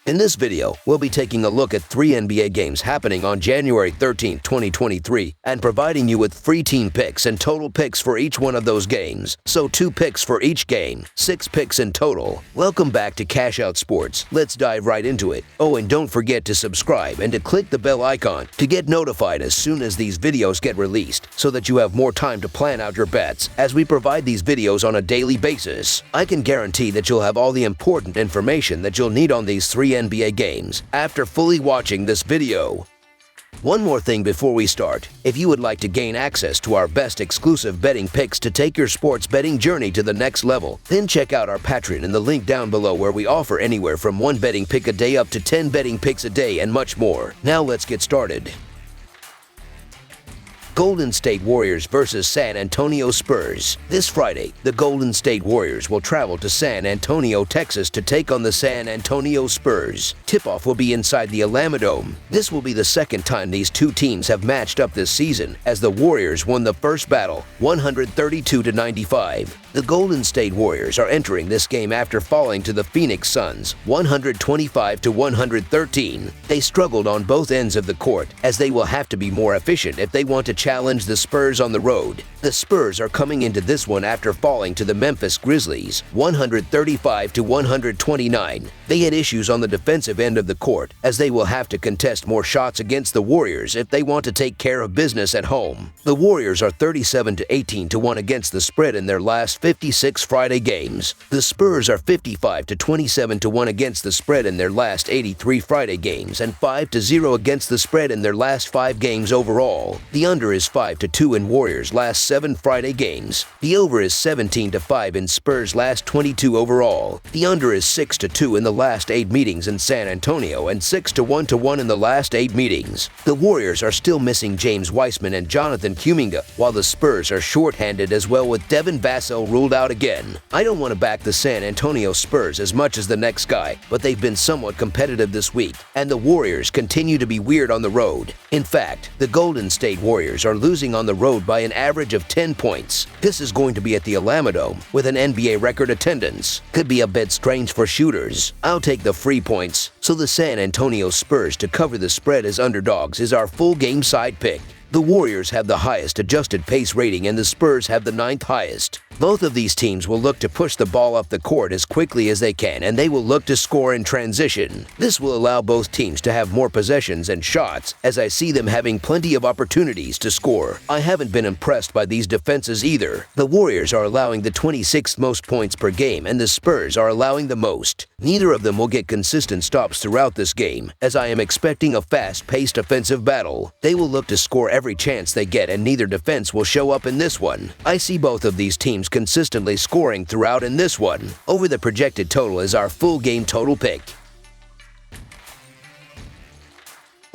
In this video, we'll be taking a look at 3 NBA games happening on January 13, 2023, and providing you with free team picks and total picks for each one of those games. So 2 picks for each game, 6 picks in total. Welcome back to Cash Out Sports. Let's dive right into it. Oh, and don't forget to subscribe and to click the bell icon to get notified as soon as these videos get released, so that you have more time to plan out your bets as we provide these videos on a daily basis. I can guarantee that you'll have all the important information that you'll need on these 3 NBA games after fully watching this video. One more thing before we start. If you would like to gain access to our best exclusive betting picks to take your sports betting journey to the next level, then check out our Patreon in the link down below, where we offer anywhere from 1 betting pick a day up to 10 betting picks a day and much more. Now let's get started. Golden State Warriors versus San Antonio Spurs. This Friday, the Golden State Warriors will travel to San Antonio, Texas to take on the San Antonio Spurs. Tip-off will be inside the Alamodome. This will be the second time these two teams have matched up this season, as the Warriors won the first battle 132-95. The Golden State Warriors are entering this game after falling to the Phoenix Suns 125-113. They struggled on both ends of the court, as they will have to be more efficient if they want to challenge the Spurs on the road. The Spurs are coming into this one after falling to the Memphis Grizzlies 135-129. They had issues on the defensive end of the court, as they will have to contest more shots against the Warriors if they want to take care of business at home. The Warriors are 37-18-1 against the spread in their last 56 Friday games. The Spurs are 55-27-1 against the spread in their last 83 Friday games, and 5-0 against the spread in their last 5 games overall. The under is 5-2 in Warriors' last 7 Friday games. The over is 17-5 in Spurs' last 22 overall. The under is 6-2 in the last 8 meetings in San Antonio, and 6-1 in the last 8 meetings. The Warriors are still missing James Wiseman and Jonathan Kuminga, while the Spurs are shorthanded as well, with Devin Vassell ruled out again. I don't want to back the San Antonio Spurs as much as the next guy, but they've been somewhat competitive this week, and the Warriors continue to be weird on the road. In fact, the Golden State Warriors are losing on the road by an average of 10 points. This is going to be at the Alamodome with an NBA record attendance. Could be a bit strange for shooters. I'll take the free points, so the San Antonio Spurs to cover the spread as underdogs is our full game side pick. The Warriors have the highest adjusted pace rating, and the Spurs have the 9th highest. Both of these teams will look to push the ball up the court as quickly as they can, and they will look to score in transition. This will allow both teams to have more possessions and shots, as I see them having plenty of opportunities to score. I haven't been impressed by these defenses either. The Warriors are allowing the 26th most points per game, and the Spurs are allowing the most. Neither of them will get consistent stops throughout this game, as I am expecting a fast-paced offensive battle. They will look to score every chance they get, and neither defense will show up in this one. I see both of these teams consistently scoring throughout in this one. Over the projected total is our full game total pick.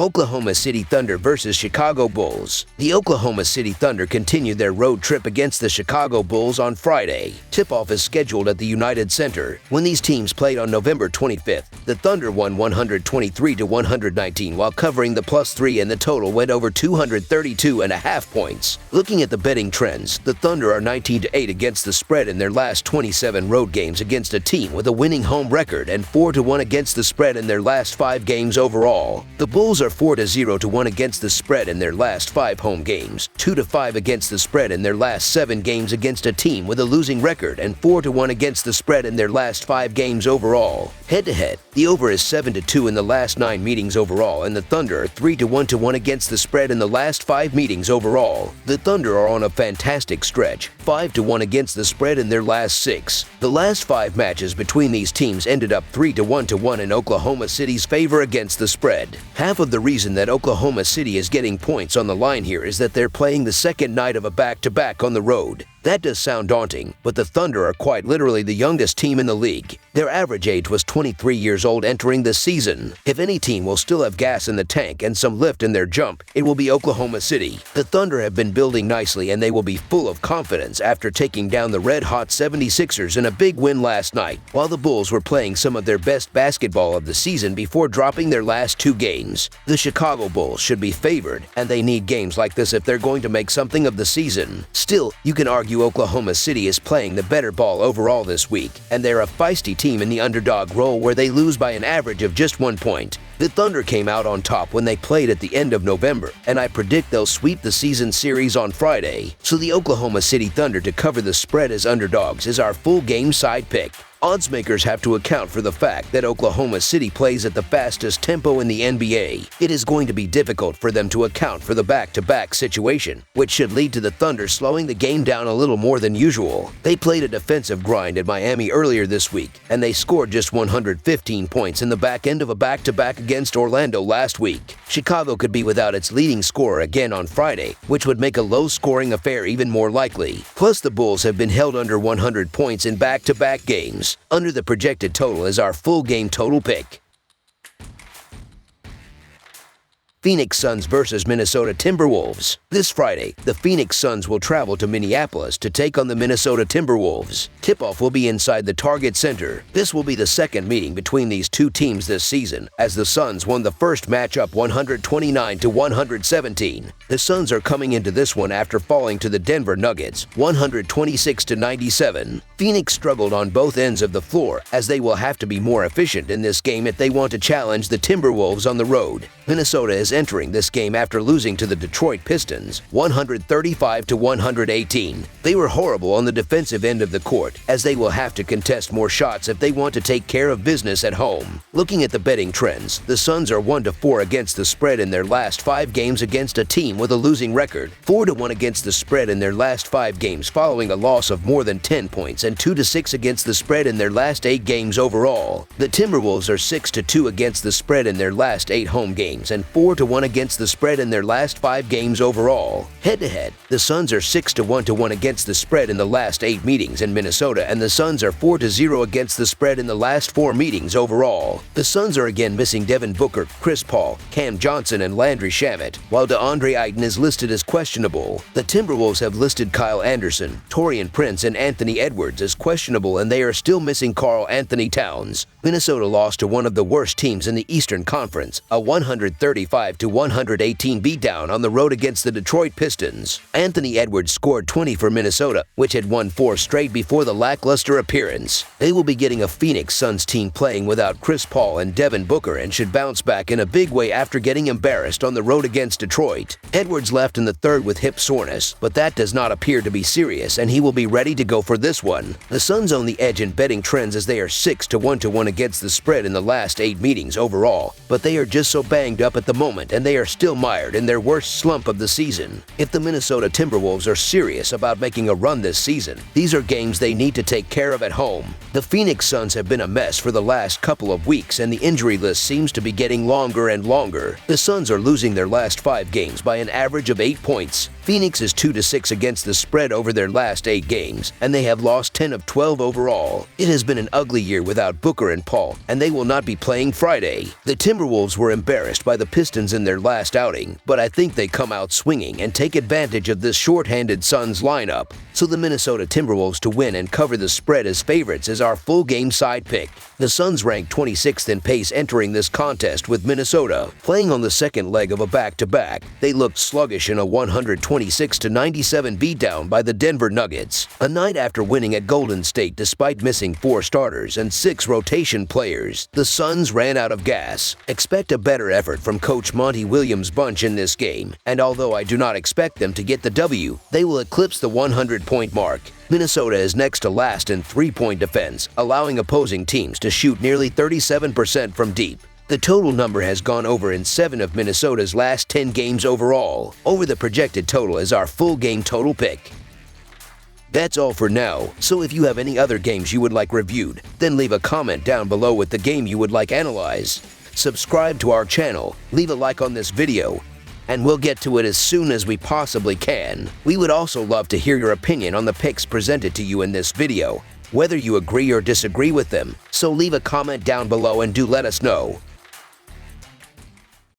Oklahoma City Thunder versus Chicago Bulls. The Oklahoma City Thunder continued their road trip against the Chicago Bulls on Friday. Tip-off is scheduled at the United Center. When these teams played on November 25th, the Thunder won 123-119 while covering the +3, and the total went over 232.5 points. Looking at the betting trends, the Thunder are 19-8 against the spread in their last 27 road games against a team with a winning home record, and 4-1 against the spread in their last 5 games overall. The Bulls are 4-0-1 against the spread in their last 5 home games, 2-5 against the spread in their last 7 games against a team with a losing record, and 4-1 against the spread in their last 5 games overall. Head-to-head, the over is 7-2 in the last 9 meetings overall, and the Thunder are 3-1 against the spread in the last 5 meetings overall. The Thunder are on a fantastic stretch, 5-1 against the spread in their last 6. The last 5 matches between these teams ended up 3-1 in Oklahoma City's favor against the spread. Half of the reason that Oklahoma City is getting points on the line here is that they're playing the second night of a back-to-back on the road. That does sound daunting, but the Thunder are quite literally the youngest team in the league. Their average age was 23 years old entering this season. If any team will still have gas in the tank and some lift in their jump, it will be Oklahoma City. The Thunder have been building nicely, and they will be full of confidence confidence after taking down the red-hot 76ers in a big win last night, while the Bulls were playing some of their best basketball of the season before dropping their last 2 games. The Chicago Bulls should be favored, and they need games like this if they're going to make something of the season. Still, you can argue Oklahoma City is playing the better ball overall this week, and they're a feisty team in the underdog role where they lose by an average of just 1 point. The Thunder came out on top when they played at the end of November, and I predict they'll sweep the season series on Friday. So the Oklahoma City Thunder to cover the spread as underdogs is our full game side pick. Odds makers have to account for the fact that Oklahoma City plays at the fastest tempo in the NBA. It is going to be difficult for them to account for the back-to-back situation, which should lead to the Thunder slowing the game down a little more than usual. They played a defensive grind at Miami earlier this week, and they scored just 115 points in the back end of a back-to-back against Orlando last week. Chicago could be without its leading scorer again on Friday, which would make a low-scoring affair even more likely. Plus, the Bulls have been held under 100 points in back-to-back games. Under the projected total is our full game total pick. Phoenix Suns vs. Minnesota Timberwolves. This Friday, the Phoenix Suns will travel to Minneapolis to take on the Minnesota Timberwolves. Tip-off will be inside the Target Center. This will be the second meeting between these two teams this season, as the Suns won the first matchup 129-117. The Suns are coming into this one after falling to the Denver Nuggets 126-97. Phoenix struggled on both ends of the floor, as they will have to be more efficient in this game if they want to challenge the Timberwolves on the road. Minnesota is entering this game after losing to the Detroit Pistons 135-118. They were horrible on the defensive end of the court, as they will have to contest more shots if they want to take care of business at home. Looking at the betting trends, the Suns are 1-4 against the spread in their last 5 games against a team with a losing record, 4-1 against the spread in their last 5 games following a loss of more than 10 points, and 2-6 against the spread in their last 8 games overall. The Timberwolves are 6-2 against the spread in their last 8 home games, and 4-1 against the spread in their last 5 games overall. Head-to-head, the Suns are 6-1 against the spread in the last 8 meetings in Minnesota, and the Suns are 4-0 against the spread in the last 4 meetings overall. The Suns are again missing Devin Booker, Chris Paul, Cam Johnson, and Landry Shamet, while DeAndre Ayton is listed as questionable. The Timberwolves have listed Kyle Anderson, Taurean Prince, and Anthony Edwards as questionable, and they are still missing Karl Anthony Towns. Minnesota lost to one of the worst teams in the Eastern Conference, a 135-118 beatdown on the road against the Detroit Pistons. Anthony Edwards scored 20 for Minnesota, which had won 4 straight before the lackluster appearance. They will be getting a Phoenix Suns team playing without Chris Paul and Devin Booker and should bounce back in a big way after getting embarrassed on the road against Detroit. Edwards left in the third with hip soreness, but that does not appear to be serious, and he will be ready to go for this one. The Suns own the edge in betting trends as they are 6-1 against the spread in the last 8 meetings overall, but they are just so banged up at the moment, and they are still mired in their worst slump of the season. If the Minnesota Timberwolves are serious about making a run this season, these are games they need to take care of at home. The Phoenix Suns have been a mess for the last couple of weeks, and the injury list seems to be getting longer and longer. The Suns are losing their last 5 games by an average of 8 points. Phoenix is 2-6 against the spread over their last 8 games, and they have lost 10 of 12 overall. It has been an ugly year without Booker and Paul, and they will not be playing Friday. The Timberwolves were embarrassed by the Pistons in their last outing, but I think they come out swinging and take advantage of this short-handed Suns lineup. So the Minnesota Timberwolves to win and cover the spread as favorites is our full game side pick. The Suns ranked 26th in pace entering this contest with Minnesota. Playing on the second leg of a back-to-back, they looked sluggish in a 126-97 beatdown by the Denver Nuggets. A night after winning at Golden State despite missing 4 starters and 6 rotation players, the Suns ran out of gas. Expect a better effort from Coach Monty Williams' bunch in this game, and although I do not expect them to get the W, they will eclipse the 100-point mark. Minnesota is next to last in 3-point defense, allowing opposing teams to shoot nearly 37% from deep. The total number has gone over in 7 of Minnesota's last 10 games overall. Over the projected total is our full game total pick. That's all for now, so if you have any other games you would like reviewed, then leave a comment down below with the game you would like analyzed. Subscribe to our channel, leave a like on this video, and we'll get to it as soon as we possibly can. We would also love to hear your opinion on the picks presented to you in this video, whether you agree or disagree with them, so leave a comment down below and do let us know.